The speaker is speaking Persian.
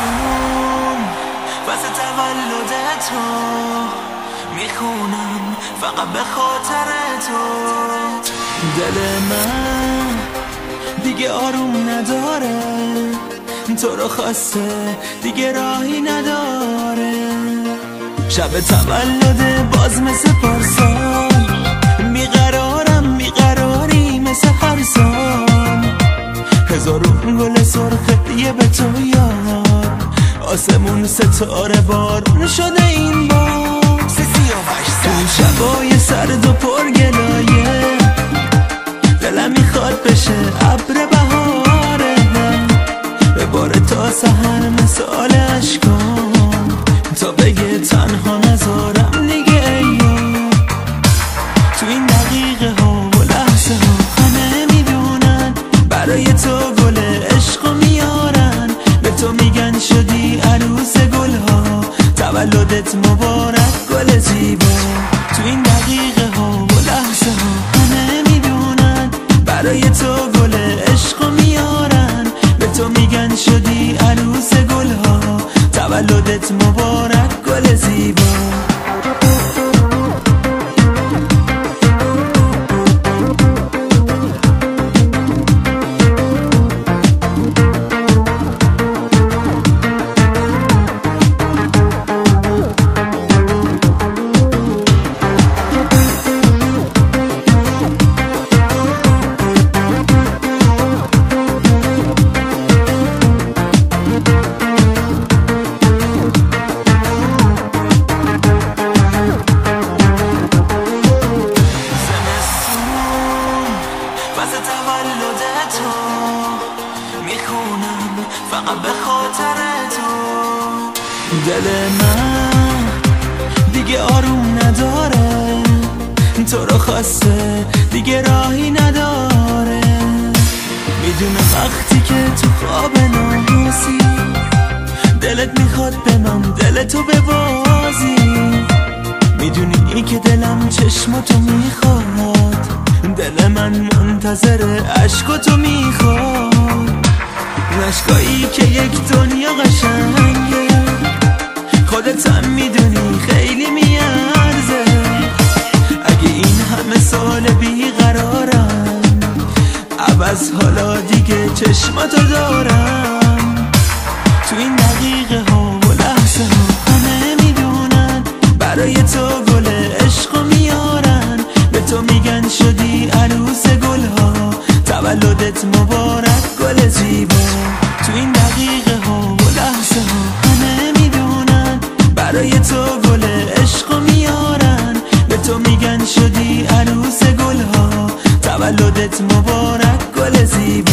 زمستون واسه تولد تو میخونم فقط به خاطر تو. دل من دیگه آروم نداره، تو رو خواسته دیگه راهی نداره. شب تولد باز مثل پارسال، بیقراری مثل هر سال. هزارون گل سرخ یه به تو یار، آسمون ستاره بارون شده این بار. تو شبای سرد و پرگلایه دلم میخواد بشه ابر بهاره، بباره تا سحر مثال اشکام، تا بگه تنها نذارم دیگه ایام. تو این دقیقه ها و لحظه ها همه میدونن برای تو گل عشقو میارن، به تو میگن شدی عروس گل ها، تولدت مبارک گل زیبا. تو این دقیقه ها و لحظه ها همه میدونن برای تو گل عشقو میارن، به تو میگن شدی عروس گل ها، تولدت مبارک گل زیبا. واسه تولد تو میخونم فقط به خاطر تو. دل من دیگه آروم نداره، تو رو خواسته دیگه راهی نداره. میدونم وقتی که تو خواب ناموسی دلت میخواد به من دلتو ببازی، میدونی که دلم چشماتو میخواد، دل من منتظر عشقاتو میخواد. عشقایی که یک دنیا قشنگه، خودت هم میدونی خیلی میارزه. اگه این همه سال بیقرارم، عوض حالا دیگه چشماتو دارم. تو این دقیقه ها و لحظه ها همه میدونن برای تو گل عشقو میارن، به تو میگن شدی عروس گل ها، تولدت مبارک گل زیبا. تو این دقیقه ها و لحظه ها همه میدونن برای تو گل عشقو میارن، به تو میگن شدی عروس گل ها، تولدت مبارک گل زیبا.